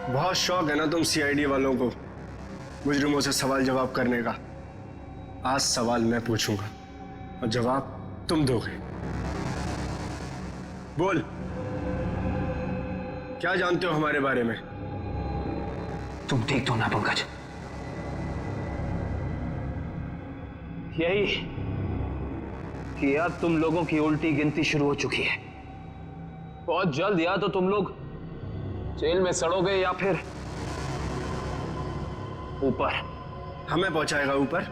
बहुत शौक है ना तुम सीआईडी वालों को मुजरिमों से सवाल जवाब करने का। आज सवाल मैं पूछूंगा और जवाब तुम दोगे। बोल, क्या जानते हो हमारे बारे में? तुम देख दो ना पंकज, यही कि अब तुम लोगों की उल्टी गिनती शुरू हो चुकी है। बहुत जल्द या तो तुम लोग जेल में सड़ोगे या फिर ऊपर। हमें पहुंचाएगा ऊपर?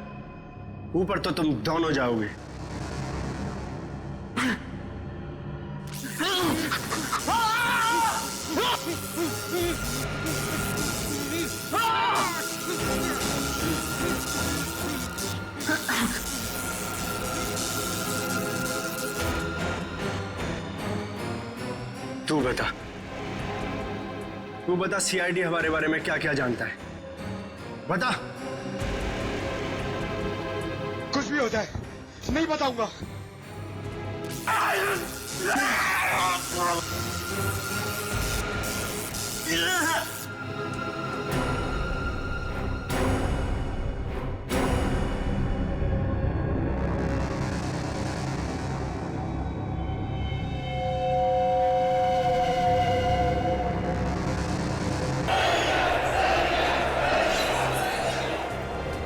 ऊपर तो तुम दोनों जाओगे। तू बता सीआईडी हमारे बारे में क्या क्या जानता है? बता। कुछ भी हो जाए नहीं बताऊंगा।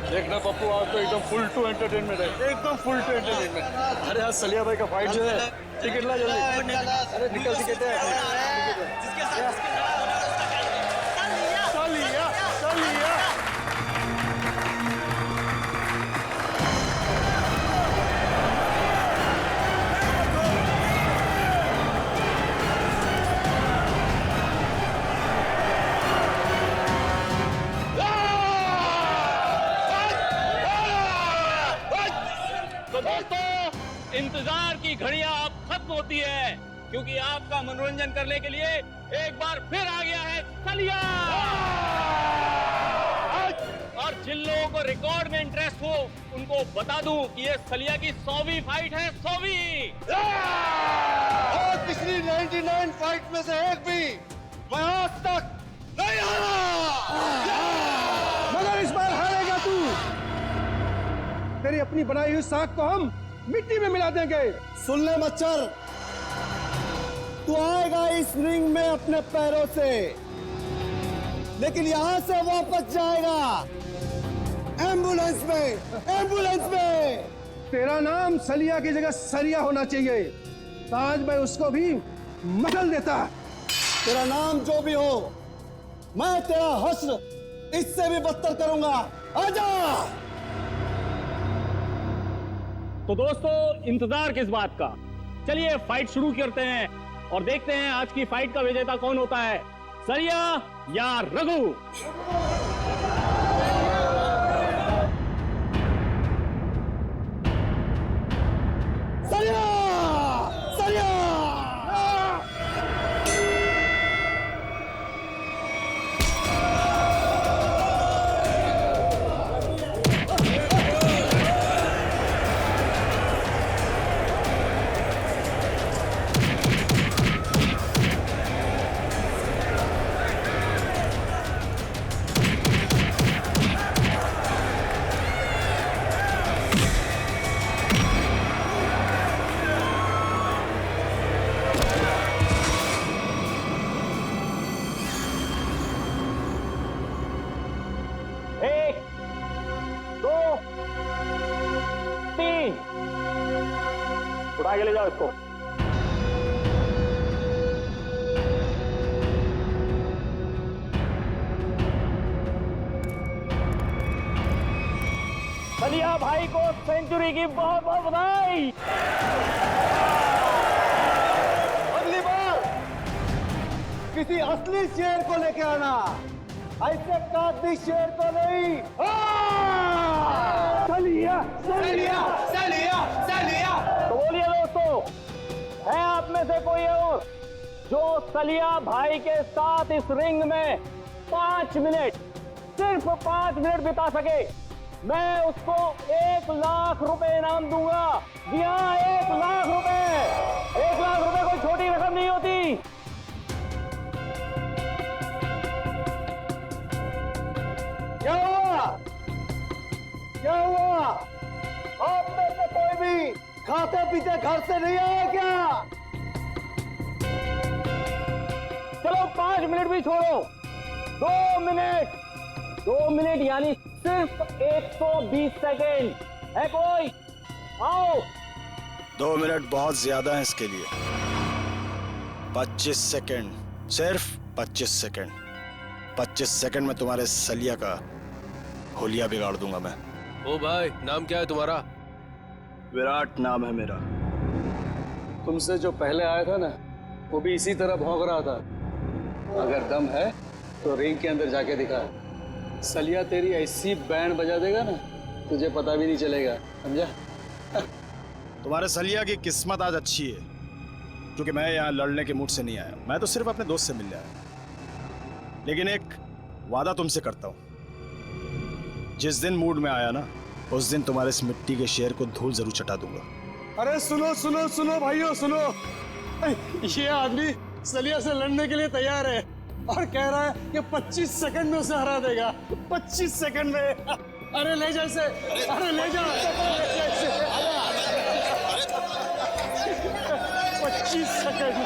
देखना पप्पू, आज तो एकदम फुल टू एंटरटेनमेंट है, एकदम फुल टू एंटरटेनमेंट। अरे आज सलिया भाई का फाइट जो है, टिकट ला जल्दी। अरे निकल टिकट है। सलिया इंतजार की घड़ियां अब खत्म होती है, क्योंकि आपका मनोरंजन करने के लिए एक बार फिर आ गया है सलिया। और जिन लोगों को रिकॉर्ड में इंटरेस्ट हो उनको बता दूं कि ये सलिया की 100वीं फाइट है। 100वीं। और पिछली 99 फाइट में से एक भी मैं आज तक नहीं हारा, मगर इस बार हारेगा तू। तेरी अपनी बनाई हुई साख को हम मिट्टी में मिला देंगे। सुन ले मच्छर, तू आएगा इस रिंग में अपने पैरों से, लेकिन यहां से वापस जाएगा एम्बुलेंस में। एम्बुलेंस में। तेरा नाम सलिया की जगह सरिया होना चाहिए, ताज मैं उसको भी मसल देता। तेरा नाम जो भी हो, मैं तेरा हश्र इससे भी बदतर करूंगा। आजा। तो दोस्तों, इंतजार किस बात का, चलिए फाइट शुरू करते हैं और देखते हैं आज की फाइट का विजेता कौन होता है, सलिया या रघु। सलिया! सलिया! उठा के ले जाओ इसको। सलिया भाई को सेंचुरी की बहुत बहुत बधाई। अगली बार किसी असली शेर को लेके आना, ऐसे काती शेर को नहीं। सलिया! सलिया! सलिया! सलिया! तो बोलिए दोस्तों, है आप में से कोई और जो सलिया भाई के साथ इस रिंग में 5 मिनट, सिर्फ 5 मिनट बिता सके? मैं उसको 1 लाख रुपए इनाम दूंगा। जी हाँ, 1 लाख रुपए। 1 लाख रुपए कोई छोटी रकम नहीं होती। क्या हुआ? क्या हुआ? आप में से कोई भी खाते पीते घर से नहीं आया क्या? चलो 5 मिनट भी छोड़ो, 2 मिनट। 2 मिनट यानी सिर्फ 120 सेकेंड है। कोई आओ। 2 मिनट बहुत ज्यादा है इसके लिए। 25 सेकेंड, सिर्फ 25 सेकेंड। 25 सेकेंड में तुम्हारे सलिया का होलिया बिगाड़ दूंगा मैं। ओ भाई, नाम क्या है तुम्हारा? विराट नाम है मेरा। तुमसे जो पहले आया था ना, वो भी इसी तरह भौंक रहा था। अगर दम है तो रिंग के अंदर जाके दिखा। सलिया तेरी ऐसी बैंड बजा देगा ना, तुझे पता भी नहीं चलेगा, समझा? तुम्हारे सलिया की किस्मत आज अच्छी है, क्योंकि मैं यहाँ लड़ने के मूड से नहीं आया। मैं तो सिर्फ अपने दोस्त से मिलने आया। लेकिन एक वादा तुमसे करता हूँ, जिस दिन मूड में आया ना, उस दिन तुम्हारे इस मिट्टी के शेर को धूल जरूर चटा दूंगा। अरे सुनो सुनो सुनो भाइयों, सुनो। ये आदमी सलिया से लड़ने के लिए तैयार है और कह रहा है कि 25 सेकंड में उसे हरा देगा। 25 सेकंड में। अरे ले जा इसे, अरे ले जा, 25 सेकंड।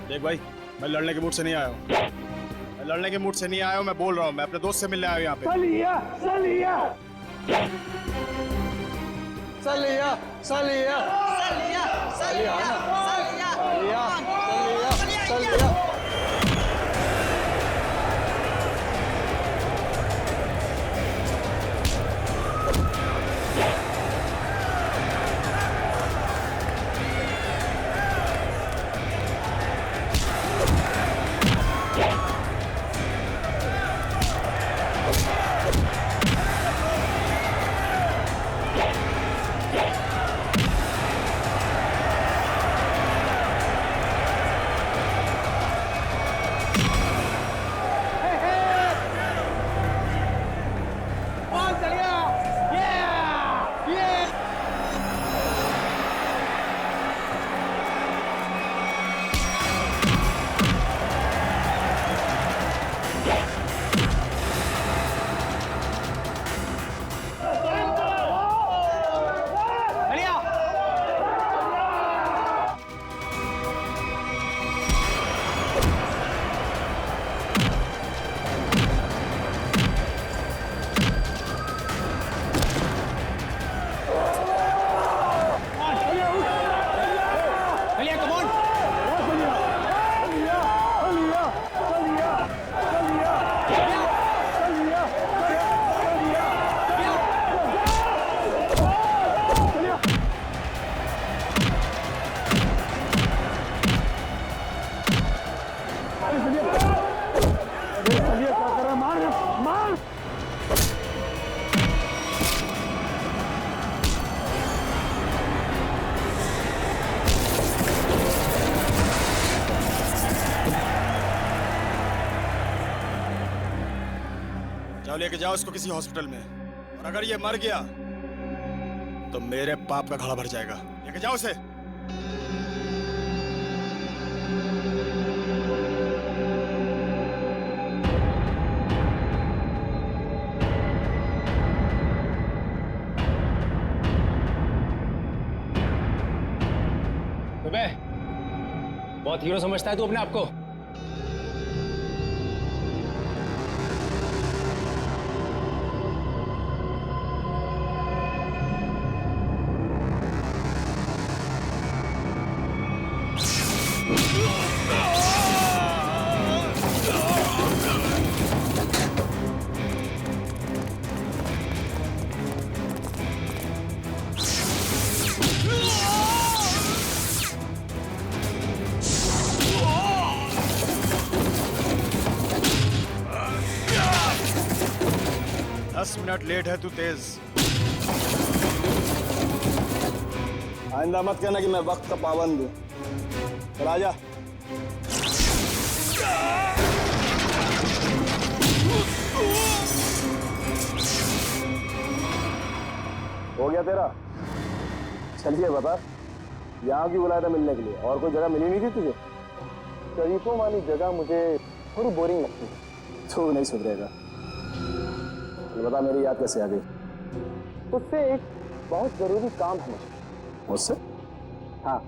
देख भाई, मैं लड़ने के मूड से नहीं आया हूँ। मैं लड़ने के मूड से नहीं आया हूँ, मैं बोल रहा हूँ। मैं अपने दोस्त से मिलने आया हूँ यहाँ पे। सलिया सलिया सलिया सलिया सलिया सलिया सलिया सलिया। जाओ, लेके जाओ इसको किसी हॉस्पिटल में, और अगर ये मर गया तो मेरे पाप का घड़ा भर जाएगा। लेके जाओ उसे। बहुत हीरो समझता है तू अपने आप को। मिनट लेट है तू तेज। आइंदा मत कहना कि मैं वक्त का पाबंद हूं। चल आजा। Oh! गया तेरा? चलिए बता, यहाँ क्यों बुलाया था मिलने के लिए? और कोई जगह मिली नहीं थी तुझे? शरीफों वाली जगह मुझे थोड़ी बोरिंग लगती है। तू नहीं सुधरेगा। ये बता, मेरी याद कैसे आ गई? तुझसे एक बहुत जरूरी काम है मुझे। मुझसे? हाँ,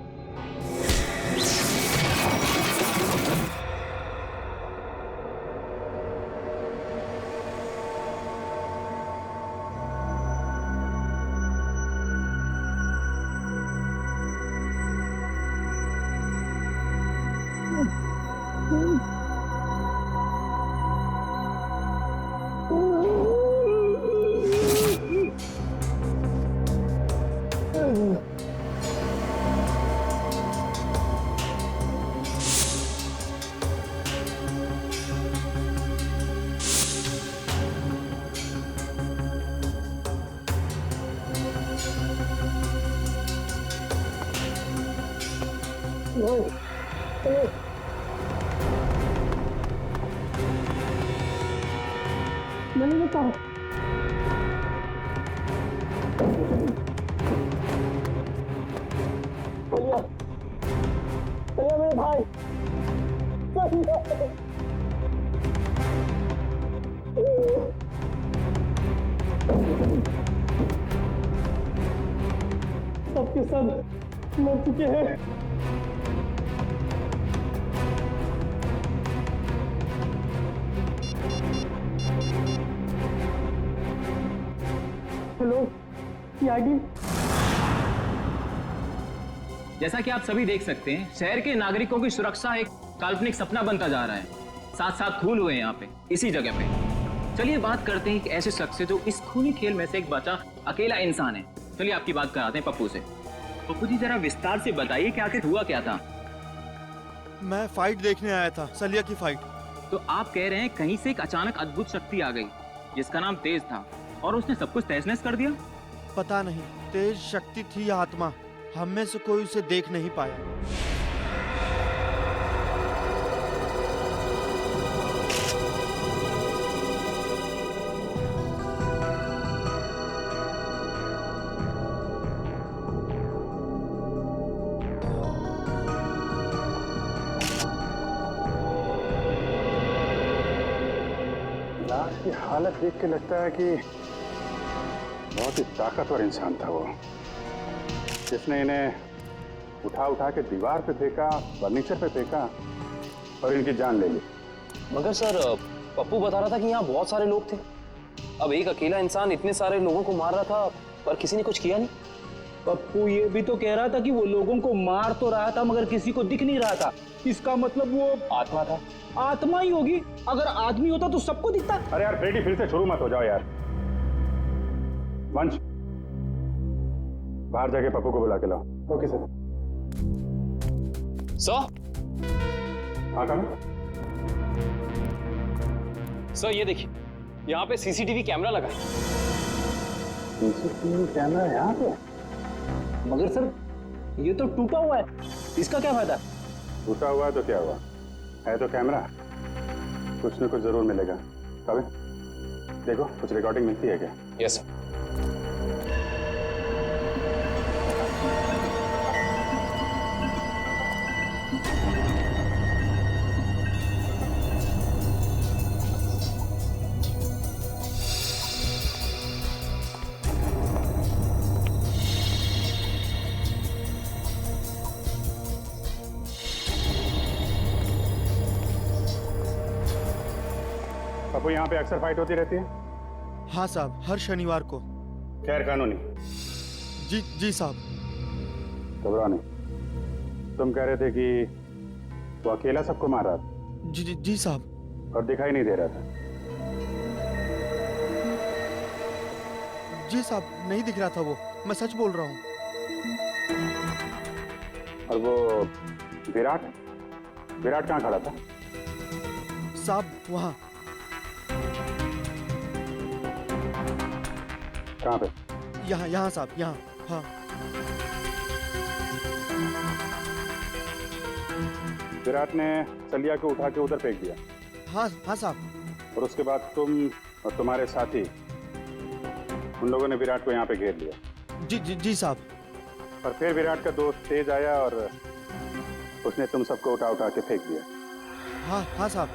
सबके सब मर चुके हैं। Hello, CID. जैसा कि आप सभी देख सकते हैं, शहर के नागरिकों की सुरक्षा एक काल्पनिक सपना बनता जा रहा है। साथ साथ खून हुए यहाँ पे, इसी जगह पे। चलिए बात करते हैं एक ऐसे शख्स से जो इस खूनी खेल में से एक बचा अकेला इंसान है। चलिए आपकी बात कराते हैं पप्पू से। पप्पू जी, जरा विस्तार से बताइए कि आखिर हुआ क्या था? मैं फाइट देखने आया था, सलिया की फाइट। तो आप कह रहे हैं कहीं से एक अचानक अद्भुत शक्ति आ गई जिसका नाम तेज था और उसने सब कुछ तहस नहस कर दिया? पता नहीं तेज शक्ति थी या आत्मा, हम में से कोई उसे देख नहीं पाया। लाश की हालत देख के लगता है कि बहुत ही ताकतवर इंसान था वो, जिसने इन्हें उठा उठा के दीवार पे फेंका, फर्नीचर पे फेंका और इनकी जान ले ली। मगर सर, पप्पू बता रहा था कि यहाँ बहुत सारे लोग थे। अब एक अकेला इंसान इतने सारे लोगों को मार रहा था पर किसी ने कुछ किया नहीं। पप्पू ये भी तो कह रहा था कि वो लोगों को मार तो रहा था मगर किसी को दिख नहीं रहा था। इसका मतलब वो आत्मा था। आत्मा ही होगी। अगर आदमी होता तो सबको दिखता। अरे यार फ्रेडी, फिर से शुरू मत हो जाओ यार। वंश, बाहर जाके पप्पू को बुला के लाओ। Okay sir. हाँ कम। सर ये देखिए, यहाँ पे सीसीटीवी कैमरा लगा है। सीसीटीवी कैमरा यहाँ पे? मगर सर ये तो टूटा हुआ है, इसका क्या फायदा? टूटा हुआ है तो क्या हुआ, है तो कैमरा, कुछ न कुछ जरूर मिलेगा। कभी देखो कुछ रिकॉर्डिंग मिलती है क्या? Yes sir. पप्पू, यहाँ पे अक्सर फाइट होती रहती है? हाँ साहब, हर शनिवार को। खैर कानूनी? जी जी साहब। घबराओ नहीं। तुम कह रहे थे कि वो अकेला सबको मार रहा था? जी जी जी साहब। और दिखाई नहीं दे रहा था? जी साहब, नहीं दिख रहा था वो, मैं सच बोल रहा हूँ। और वो विराट, विराट कहाँ खड़ा था? साहब वहाँ। कहाँ पे? यहाँ यहाँ साहब, यहाँ। हाँ। विराट ने सलिया को उठा के उधर फेंक दिया? हाँ हाँ साहब। और उसके बाद तुम और तुम्हारे साथी, उन लोगों ने विराट को यहाँ पे घेर लिया? जी जी जी साहब। और फिर विराट का दोस्त तेज आया और उसने तुम सबको उठा उठा के फेंक दिया। हाँ हाँ साहब।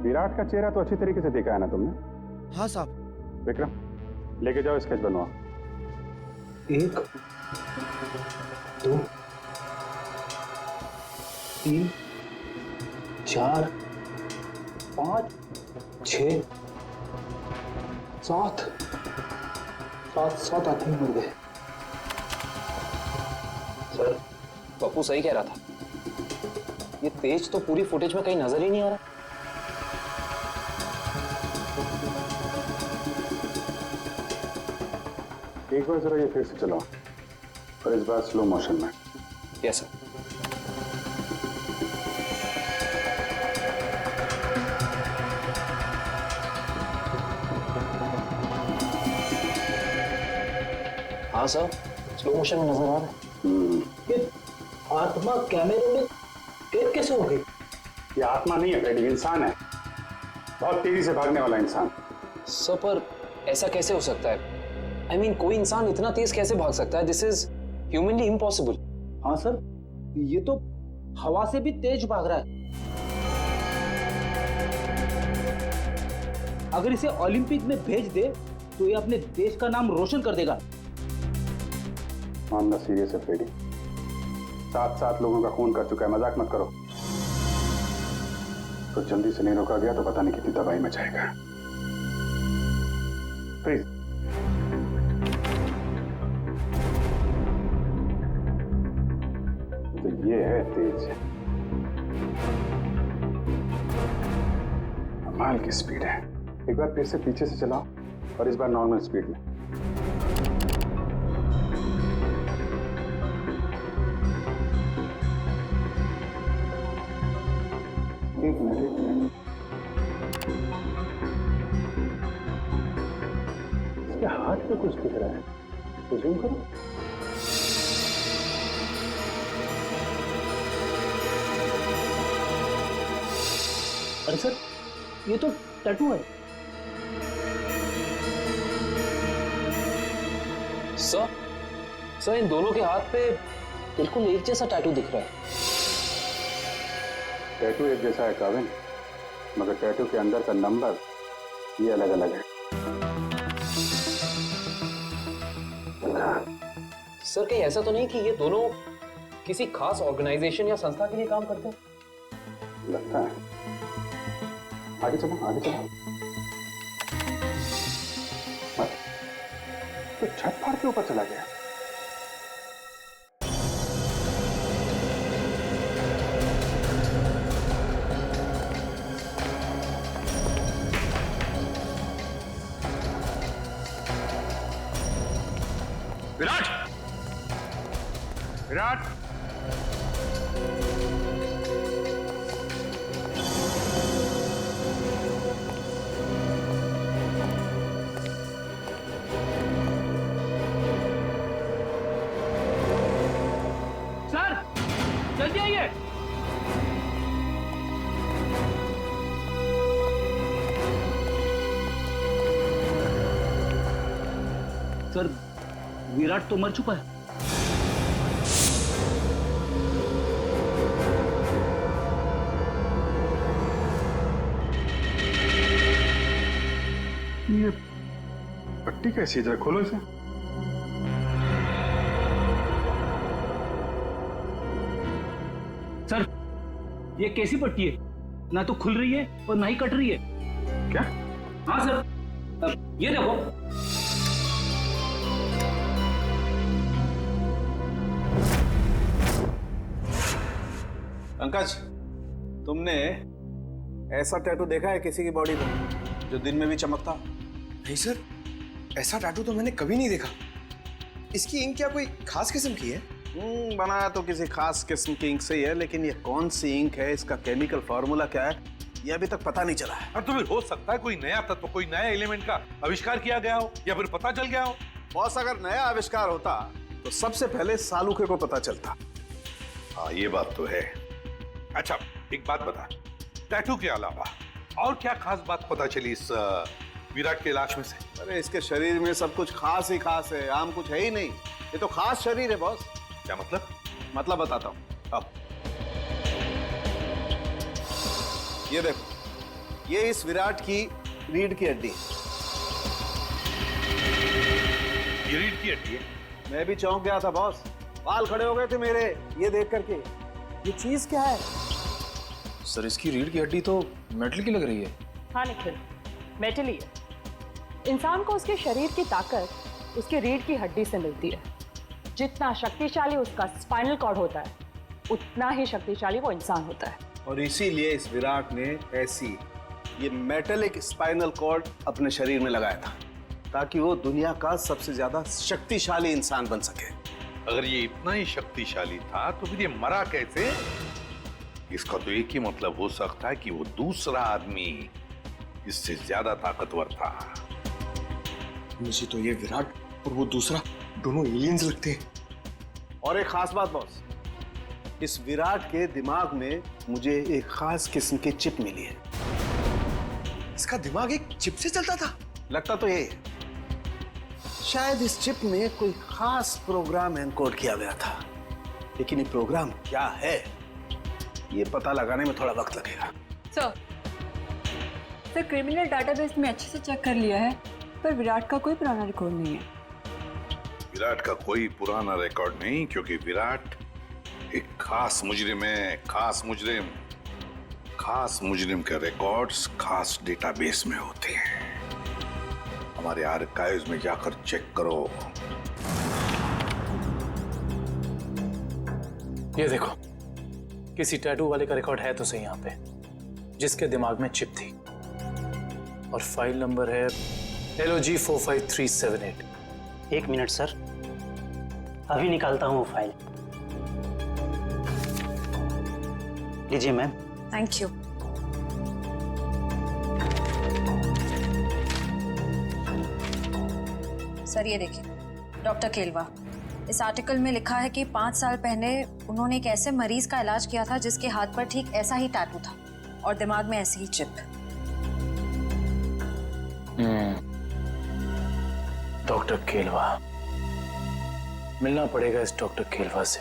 विराट का चेहरा तो अच्छी तरीके से देखा है ना तुमने? हाँ साहब। विक्रम, लेके जाओ, स्केच बनवाओ। 1 2 3 4 5 6 7 आदमी मर गए। सर, पप्पू सही कह रहा था, ये तेज तो पूरी फुटेज में कहीं नजर ही नहीं आ रहा। एक बार जरा ये फिर से चलाओ, और इस बार स्लो मोशन में। Yes sir. हाँ सर, स्लो मोशन में नजर आ रहा है। ये आत्मा कैमरे में कैद कैसे हो गई? ये आत्मा नहीं है फ्रेडी, इंसान है, बहुत तेजी से भागने वाला इंसान। सर, पर ऐसा कैसे हो सकता है? I mean, कोई इंसान इतना तेज कैसे भाग सकता है? This is humanly impossible. हाँ सर, ये तो हवा से भी तेज भाग रहा है। अगर इसे ओलंपिक में भेज दे तो ये अपने देश का नाम रोशन कर देगा। मामला सीरियस है फ्रेडी, 7 लोगों का खून कर चुका है, मजाक मत करो। तो जल्दी से नहीं रोका गया तो पता नहीं कितनी तबाही मचाएगा। प्लीज। तो ये है तेज, कमाल की स्पीड है। एक बार फिर से पीछे से चलाओ, और इस बार नॉर्मल स्पीड में। एक मिनट, इसके हाथ पे कुछ दिख रहा है, तो जूम करो। अरे सर, ये तो टैटू है। सर, इन दोनों के हाथ पे बिल्कुल एक जैसा टैटू दिख रहा है। टैटू एक जैसा है काविन, मगर टैटू के अंदर का नंबर ये अलग अलग है। सर, कहीं ऐसा तो नहीं कि ये दोनों किसी खास ऑर्गेनाइजेशन या संस्था के लिए काम करते हैं? लगता है। आगे चलो, आगे चलो। तो छत फाड़ के ऊपर चला गया। विराट! विराट! सर, जल्दी आइए। सर, विराट तो मर चुका है। ये पट्टी कैसी है? खोलो इसे। सर, ये कैसी पट्टी है? ना तो खुल रही है और ना ही कट रही है। क्या? हाँ सर, ये देखो। पंकज, तुमने ऐसा टैटू देखा है किसी की बॉडी पर जो दिन में भी चमकता? नहीं सर, ऐसा टैटू तो मैंने कभी नहीं देखा। इसकी इंक क्या कोई खास किस्म की है? बनाया तो किसी खास किस्म की इंक से ही है, लेकिन ये कौन सी इंक है, इसका केमिकल फॉर्मूला क्या है, ये अभी तक पता नहीं चला है। और तो फिर हो सकता है कोई नया तत्व, कोई नया एलिमेंट का आविष्कार किया गया हो, या फिर पता चल गया हो। बॉस, अगर नया आविष्कार होता तो सबसे पहले सालूके को पता चलता। हाँ, ये बात तो है। अच्छा, एक बात बता, टैटू के अलावा और क्या खास बात पता चली इस विराट के लाश में से? अरे इसके शरीर में सब कुछ खास ही खास है, आम कुछ है ही नहीं। ये तो खास शरीर है बॉस। क्या मतलब? मतलब बताता हूँ। अब ये देखो, ये इस विराट की रीढ़ की हड्डी है। ये रीढ़ की हड्डी है? मैं भी चौंक गया था बॉस, बाल खड़े हो गए थे मेरे ये देख करके। ये चीज क्या है? सर इसकी रीढ़ की हड्डी तो मेटल की लग रही है। हाँ निखिल, मेटल ही है। इंसान को उसके शरीर की ताकत उसके रीढ़ की हड्डी से मिलती है। जितना शक्तिशाली उसका स्पाइनल कॉर्ड होता है, उतना ही शक्तिशाली वो इंसान होता है। और इसीलिए इस विराट ने ऐसी ये मेटेलिक स्पाइनल कॉर्ड अपने शरीर में लगाया था, ताकि वो दुनिया का सबसे ज्यादा शक्तिशाली इंसान बन सके। अगर ये इतना ही शक्तिशाली था तो फिर ये मरा कैसे? इसका तो एक ही मतलब हो सकता है कि वो दूसरा आदमी इससे ज्यादा ताकतवर था। मुझे तो ये विराट और वो दूसरा दोनों एलियंस लगते हैं। और एक खास बात बॉस, इस विराट के दिमाग में मुझे एक खास किस्म की चिप मिली है। इसका दिमाग एक चिप से चलता था? लगता तो यही है। शायद इस चिप में कोई खास प्रोग्राम एनकोड किया गया था, लेकिन ये प्रोग्राम क्या है ये पता लगाने में थोड़ा वक्त लगेगा। सर क्रिमिनल डाटाबेस में अच्छे से चेक कर लिया है, पर विराट का कोई पुराना रिकॉर्ड नहीं है। विराट का कोई पुराना रिकॉर्ड नहीं, क्योंकि विराट एक खास मुजरिम है। खास मुजरिम के रिकॉर्ड्स खास डेटाबेस में होते हैं। हमारे आर्काइव्स में जाकर चेक करो। ये देखो, किसी टैटू वाले का रिकॉर्ड है तो सही यहाँ पे, जिसके दिमाग में चिप थी, और फाइल नंबर है LOG 45378। 1 मिनट सर, अभी निकालता हूँ वो फाइल। लीजिए मैम। Thank you. सर ये देखिए, डॉक्टर केलवा, इस आर्टिकल में लिखा है कि 5 साल पहले उन्होंने एक ऐसे मरीज का इलाज किया था जिसके हाथ पर ठीक ऐसा ही टैटू था और दिमाग में ऐसी ही चिप। डॉक्टर केलवा, मिलना पड़ेगा इस डॉक्टर केलवा से।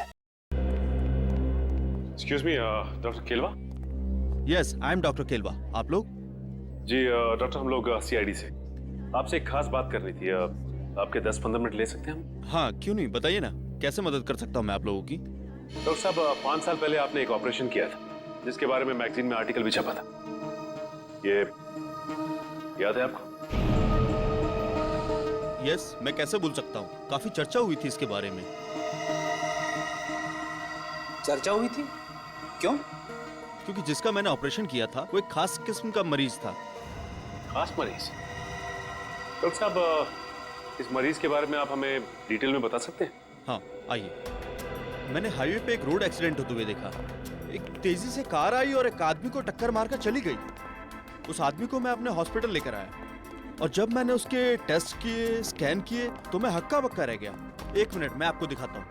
Excuse me, doctor Kelwa? Yes, I am doctor Kelwa. आप लोग? जी डॉक्टर, हम लोग CID से आपसे एक खास बात करनी थी। आपके 10-15 मिनट ले सकते हैं हम? हाँ, क्यों नहीं, बताइए ना, कैसे मदद कर सकता हूँ मैं आप लोगों की? डॉक्टर साहब, 5 साल पहले आपने एक ऑपरेशन किया था, जिसके बारे में मैगजीन में आर्टिकल भी छपा था। ये याद है आपको? यस, मैं कैसे भूल सकता हूँ, काफी चर्चा हुई थी इसके बारे में। चर्चा हुई थी? क्यों? क्योंकि जिसका मैंने ऑपरेशन किया था वो एक खास किस्म का मरीज था। खास मरीज? डॉक्टर साहब, इस मरीज के बारे में आप हमें डिटेल में बता सकते हैं? हाँ, आइए। मैंने हाईवे पे एक रोड एक्सीडेंट होते हुए देखा। एक तेजी से कार आई और एक आदमी को टक्कर मारकर चली गई। उस आदमी को मैं अपने हॉस्पिटल लेकर आया, और जब मैंने उसके टेस्ट किए, स्कैन किए, तो मैं हक्का बक्का रह गया। 1 मिनट, मैं आपको दिखाता हूँ।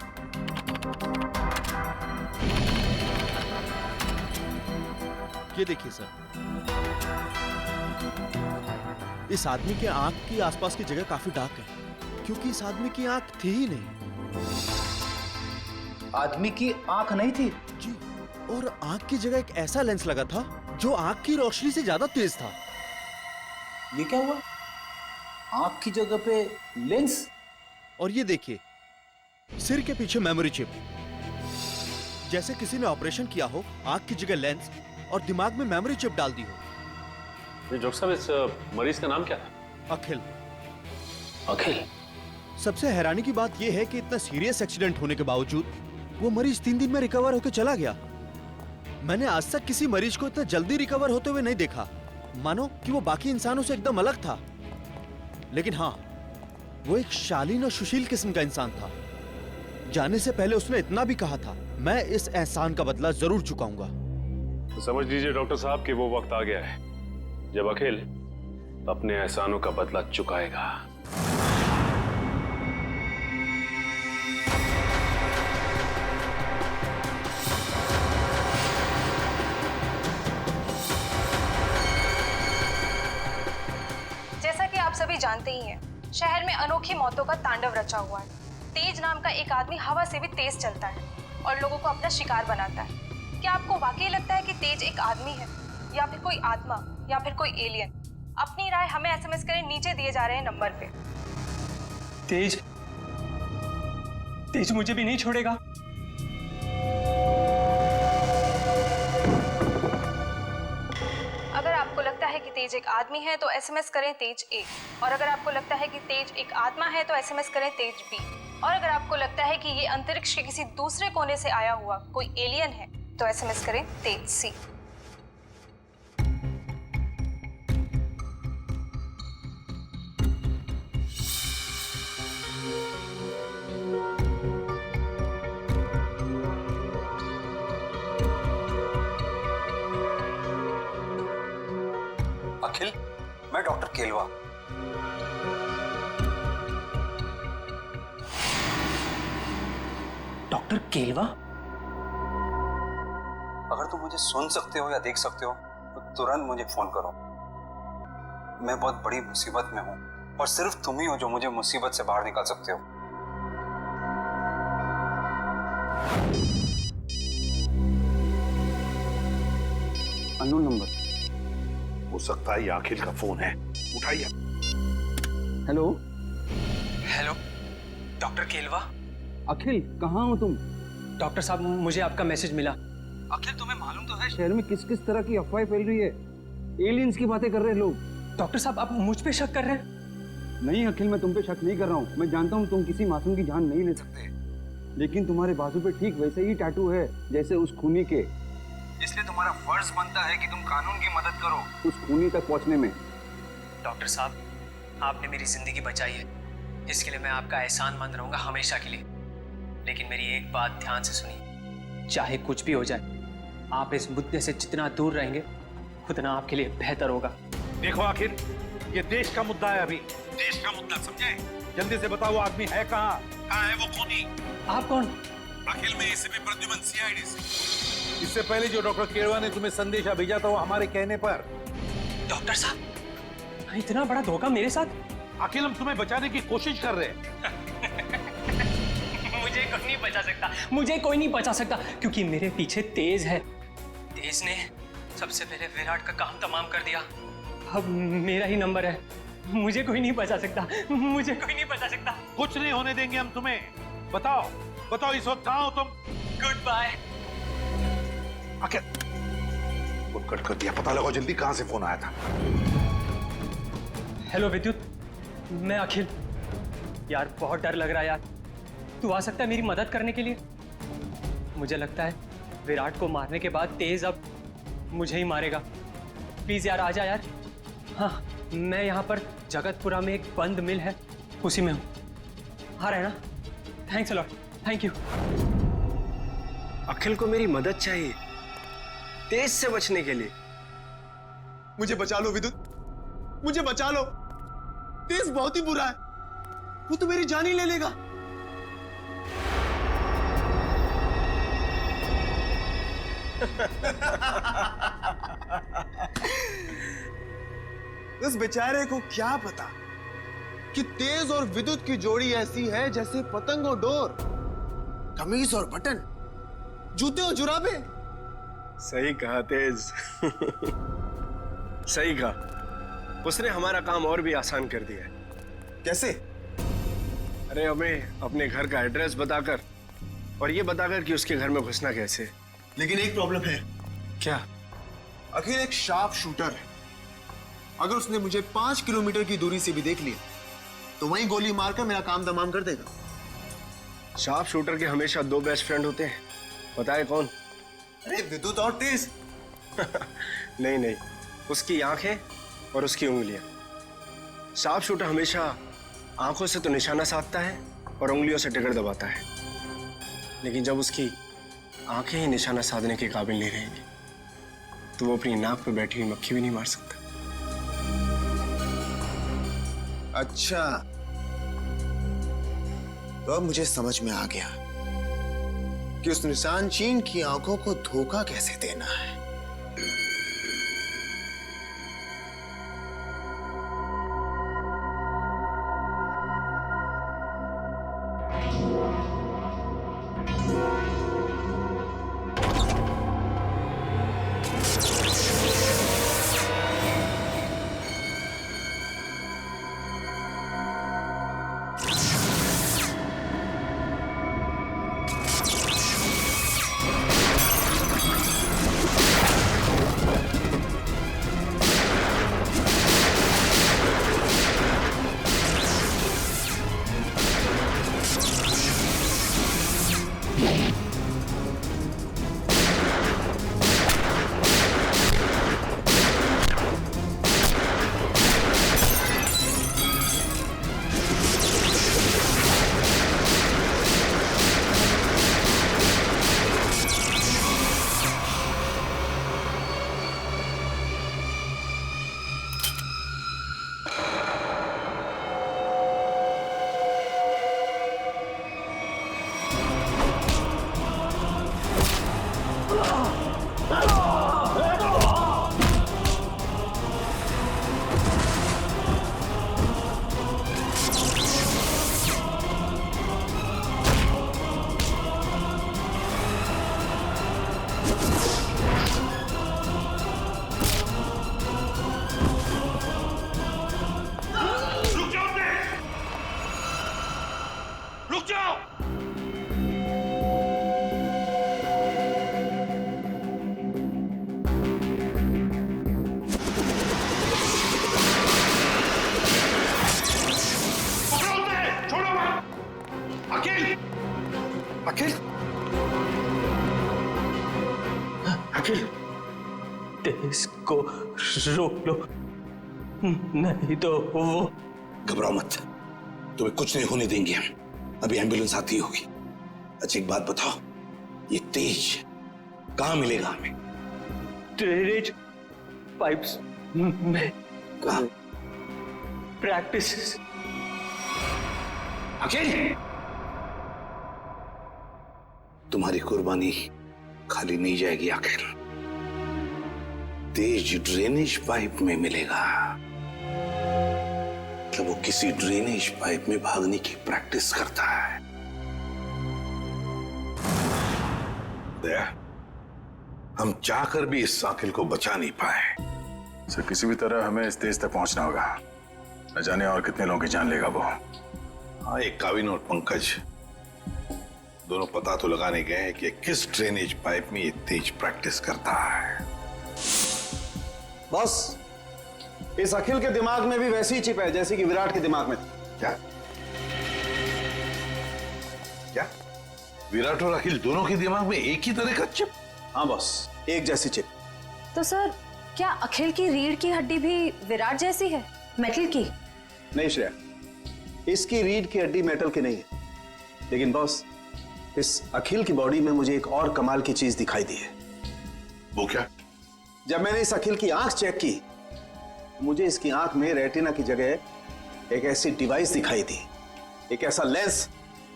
ये देखिए सर, इस आदमी के आंख की आसपास की जगह काफी डार्क है, क्योंकि इस आदमी की आंख थी ही नहीं। आदमी की आंख नहीं थी? जी, और आंख की जगह एक ऐसा लेंस लगा था जो आंख की रोशनी से ज्यादा तेज था। ये क्या हुआ? आंख की जगह पे लेंस? और ये देखिए, सिर के पीछे मेमोरी चिप, जैसे किसी ने ऑपरेशन किया हो, आंख की जगह लेंस और दिमाग में मेमोरी चिप डाल दी हो। डॉक्टर साहब, इस मरीज का नाम क्या था? अखिल। अखिल? सबसे हैरानी की बात यह है कि इतना सीरियस एक्सीडेंट होने के बावजूद वो मरीज 3 दिन में रिकवर होकर चला गया। मैंने आज तक किसी मरीज को इतना जल्दी रिकवर होते हुए नहीं देखा, मानो कि वो बाकी इंसानों से एकदम अलग था। लेकिन हाँ, वो एक शालीन और सुशील किस्म का इंसान था। जाने से पहले उसने इतना भी कहा था, मैं इस एहसान का बदला जरूर चुकाऊंगा। तो समझ लीजिए डॉक्टर साहब कि वो वक्त आ गया है जब अखिल अपने एहसानों का बदला चुकाएगा। जानते ही हैं, शहर में अनोखी मौतों का तांडव रचा हुआ है। तेज नाम का एक आदमी हवा से भी तेज चलता है और लोगों को अपना शिकार बनाता है। क्या आपको वाकई लगता है कि तेज एक आदमी है या फिर कोई आत्मा या फिर कोई एलियन? अपनी राय हमें SMS करें, नीचे दिए जा रहे हैं नंबर पे। तेज मुझे भी नहीं छोड़ेगा। अगर आपको लगता है कि तेज एक आदमी है तो SMS करें तेज A, और अगर आपको लगता है कि तेज एक आत्मा है तो SMS करें तेज B, और अगर आपको लगता है कि ये अंतरिक्ष के किसी दूसरे कोने से आया हुआ कोई एलियन है तो SMS करें तेज C। अखिल, मैं डॉक्टर केलवा। डॉक्टर केलवा? अगर तुम मुझे सुन सकते हो या देख सकते हो तो तुरंत मुझे फोन करो। मैं बहुत बड़ी मुसीबत में हूं और सिर्फ तुम ही हो जो मुझे मुसीबत से बाहर निकाल सकते हो। अननोन नंबर हो सकता है, ये अखिल का फोन है, उठाइए। Hello hello, doctor Kelwa? Akhil, कहाँ हो तुम? डॉक्टर साहब, मुझे आपका मैसेज मिला। अखिल, तुम्हें मालूम तो है शहर में किस किस तरह की अफवाहें फैल रही है। एलियंस की बातें कर रहे हैं लोग। डॉक्टर साहब, आप मुझ पे शक कर रहे हैं? नहीं अखिल, मैं तुम पे शक नहीं कर रहा हूँ। मैं जानता हूँ तुम किसी मासूम की जान नहीं ले सकते, लेकिन तुम्हारे बाजू पे ठीक वैसे ही टैटू है जैसे उस खूनी के। इसलिए तुम्हारा फर्ज बनता है कि तुम कानून की मदद करो उस खूनी तक पहुंचने में। डॉक्टर साहब, आपने मेरी जिंदगी बचाई है, इसके लिए मैं आपका एहसानमंद रहूंगा हमेशा के लिए। लेकिन मेरी एक बात ध्यान से सुनिए, चाहे कुछ भी हो जाए, आप इस मुद्दे से जितना दूर रहेंगे उतना आपके लिए बेहतर होगा। देखो आखिर, ये देश का मुद्दा है, अभी देश का मुद्दा, समझे? जल्दी से बताओ, वो आदमी है कहाँ है वो खूनी? आप कौन? अखिल, में एसीपी प्रद्युमन, CID से। इससे पहले जो डॉक्टर केरवा ने तुम्हें संदेशा भेजा था वो हमारे कहने पर। डॉक्टर साहब, इतना बड़ा धोखा मेरे साथ? अखिल, हम तुम्हें बचाने की कोशिश कर रहे हैं। मुझे कोई नहीं बचा सकता, मुझे कोई नहीं बचा सकता, क्योंकि मेरे पीछे तेज है। तेज ने सबसे पहले विराट का काम तमाम कर दिया। अब मेरा ही नंबर है। मुझे कोई नहीं बचा सकता, मुझे कोई नहीं बचा सकता। कुछ नहीं होने देंगे हम तुम्हें। बताओ बताओ, इस वक्त कहाँ हो तुम? Good bye. आखिर फोन कट कर दिया, पता लगाओ जल्दी कहाँ से फोन आया था। हेलो विद्युत, मैं अखिल। यार बहुत डर लग रहा है यार, तू आ सकता है मेरी मदद करने के लिए? मुझे लगता है विराट को मारने के बाद तेज अब मुझे ही मारेगा। प्लीज यार आ जा यार। हाँ, मैं यहाँ पर जगतपुरा में एक बंद मिल है, उसी में हूँ। आ रहा है ना? Thanks a lot, thank you. Akhil को मेरी मदद चाहिए तेज से बचने के लिए। मुझे बचा लो विद्युत, मुझे बचा लो। तेज बहुत ही बुरा है, वो तो मेरी जान ही ले लेगा। उस बेचारे को क्या पता कि तेज और विद्युत की जोड़ी ऐसी है जैसे पतंग और डोर, कमीज और बटन, जूते और जुराबे। सही कहा तेज। सही कहा, उसने हमारा काम और भी आसान कर दिया है। कैसे? अरे हमें अपने घर का एड्रेस बताकर और ये बताकर कि उसके घर में घुसना कैसे। लेकिन एक प्रॉब्लम है। क्या? अखिल एक शार्प शूटर है। अगर उसने मुझे 5 किलोमीटर की दूरी से भी देख लिया तो वहीं गोली मारकर मेरा काम तमाम कर देगा। शार्प शूटर के हमेशा 2 बेस्ट फ्रेंड होते हैं, पता है कौन? अरे विद्युत और तेज। नहीं नहीं, उसकी आंखें और उसकी उंगलियां। शार्प शूटर हमेशा आंखों से तो निशाना साधता है और उंगलियों से टिकट दबाता है, लेकिन जब उसकी आंखें ही निशाना साधने के काबिल नहीं रहेंगी तो वो अपनी नाक पे बैठी हुई मक्खी भी नहीं मार सकता। अच्छा, तो अब मुझे समझ में आ गया कि उस निशान चीन की आंखों को धोखा कैसे देना है। इसको रोक लो, नहीं तो वो। घबराओ मत, तुम्हें कुछ नहीं होने देंगे हम। अभी एम्बुलेंस आती होगी। अच्छा एक बात बताओ, ये तेज कहाँ मिलेगा हमें? ड्रेनेज पाइप्स में। कहाँ? प्रैक्टिस। अखिल, तुम्हारी कुर्बानी खाली नहीं जाएगी आखिर। तेज ड्रेनेज पाइप में मिलेगा। मतलब वो किसी ड्रेनेज पाइप में भागने की प्रैक्टिस करता है। दया, हम चाहकर भी इस साकिल को बचा नहीं पाए। सर किसी भी तरह हमें इस तेज तक पहुंचना होगा। न जाने और कितने लोगों की जान लेगा वो। हाँ, एक काविन और पंकज दोनों पता तो लगाने गए हैं कि किस ड्रेनेज पाइप में ये तेज प्रैक्टिस करता है। बॉस, इस अखिल के दिमाग में भी वैसी ही चिप है जैसे कि विराट के दिमाग में थी। क्या? क्या? विराट और अखिल दोनों के दिमाग में एक ही तरह का चिप? हाँ बॉस, एक जैसी चिप। तो सर, क्या अखिल की रीढ़ की हड्डी भी विराट जैसी है, मेटल की? नहीं श्रेया, इसकी रीढ़ की हड्डी मेटल की नहीं है। लेकिन बॉस, इस अखिल की बॉडी में मुझे एक और कमाल की चीज दिखाई दी है। वो क्या? जब मैंने इस अखिल की आंख चेक की, मुझे इसकी आंख में रेटिना की जगह एक ऐसी डिवाइस दिखाई दी, एक ऐसा लेंस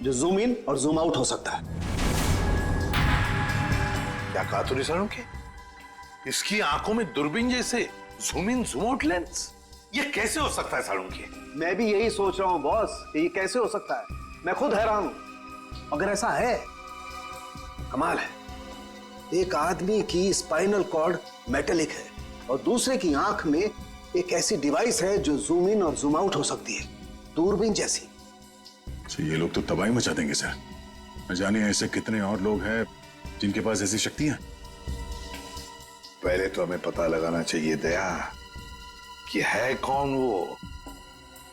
जो जूम इन और जूम आउट हो सकता है। क्या कहा तूने साळुंखे? इसकी आंखों में दूरबीन जैसे zoom in zoom out lens? ये कैसे हो सकता है साळुंखे? मैं भी यही सोच रहा हूं बॉस, ये कैसे हो सकता है। मैं खुद हैरान हूं। अगर ऐसा है, कमाल है। एक आदमी की स्पाइनल कॉर्ड मेटेलिक है और दूसरे की आंख में एक ऐसी डिवाइस है जो जूम इन और जूम आउट हो सकती है, दूरबीन जैसी। तो ये लोग तो तबाही मचा देंगे सर। न जाने ऐसे कितने और लोग हैं जिनके पास ऐसी शक्तियां। पहले तो हमें पता लगाना चाहिए दया कि है कौन वो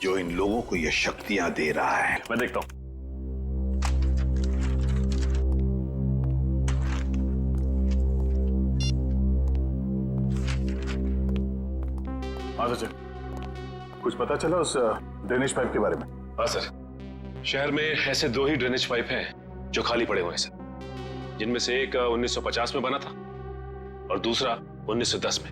जो इन लोगों को ये शक्तियां दे रहा है। मैं देखता हूं। हाँ सचिन, कुछ पता चला उस ड्रेनेज पाइप के बारे में? हाँ सर, शहर में ऐसे 2 ही ड्रेनेज पाइप हैं जो खाली पड़े हुए हैं सर, जिनमें से एक 1950 में बना था और दूसरा 1910 में।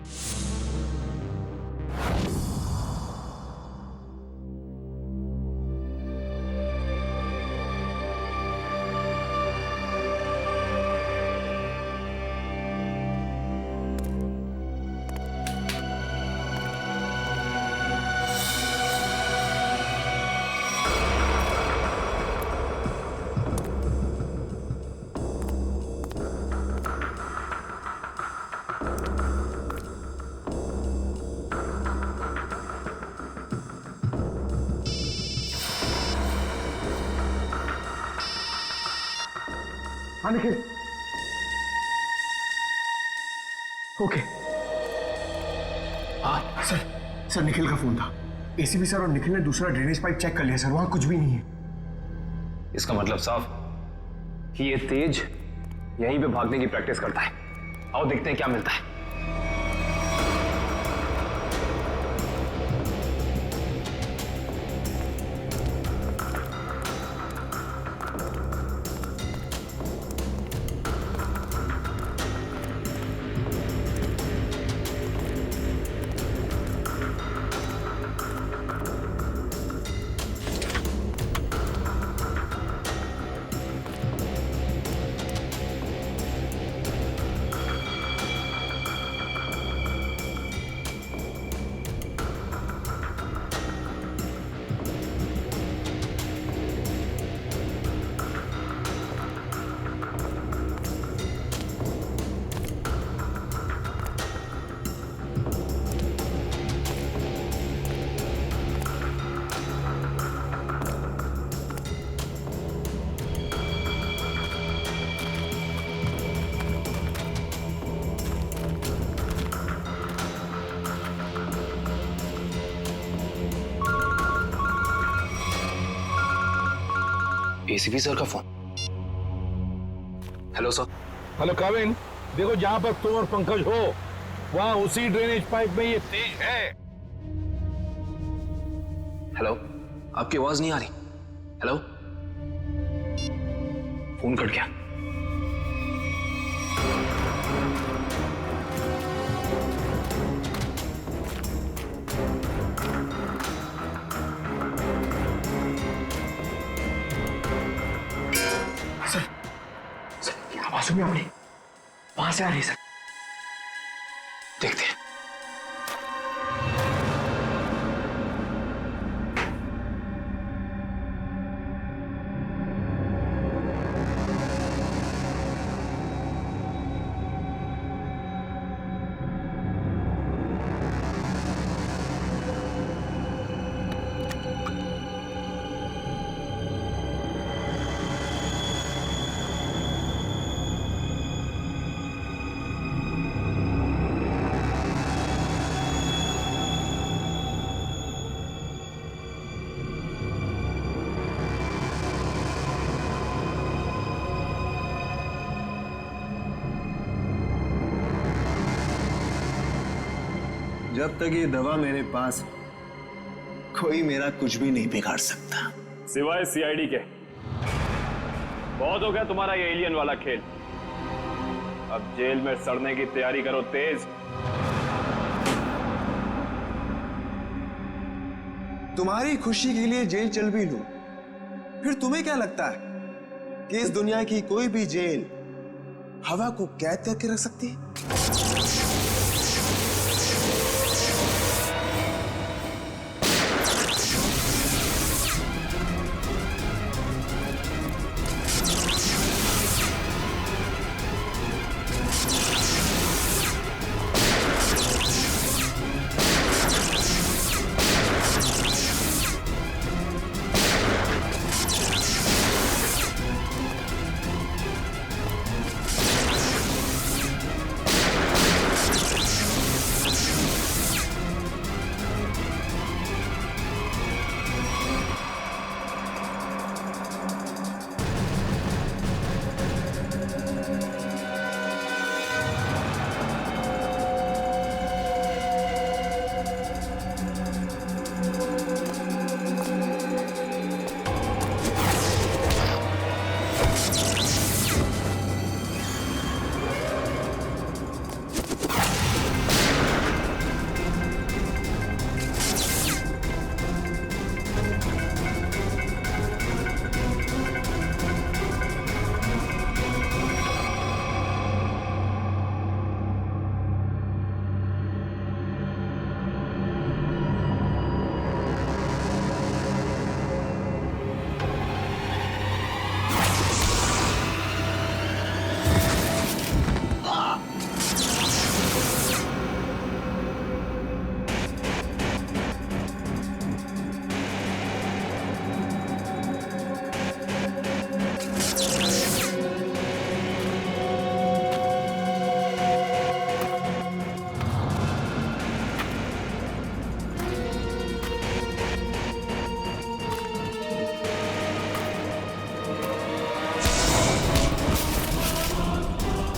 हाँ निखिल, ओके। हाँ सर निखिल का फोन था। एसीपी सर और निखिल ने दूसरा ड्रेनेज पाइप चेक कर लिया सर, वहां कुछ भी नहीं है। इसका मतलब साफ, कि ये तेज यहीं पे भागने की प्रैक्टिस करता है। आओ देखते हैं क्या मिलता है। एसीपी सर का फोन। Hello sir. हेलो काविन, देखो जहां पर तुम और पंकज हो वहां उसी ड्रेनेज पाइप में ये तेज है। हेलो, आपकी आवाज नहीं आ रही। हेलो, फोन कट गया। आवाज सुनिए अपनी, वहां से आ रही है सर। देखते हैं। जब तक ये दवा मेरे पास है, कोई मेरा कुछ भी नहीं बिगाड़ सकता। सिवाय सीआईडी के। बहुत हो गया तुम्हारा ये एलियन वाला खेल। अब जेल में सड़ने की तैयारी करो तेज। तुम्हारी खुशी के लिए जेल चल भी लूं, फिर तुम्हें क्या लगता है कि इस दुनिया की कोई भी जेल हवा को कैद करके रख सकती है?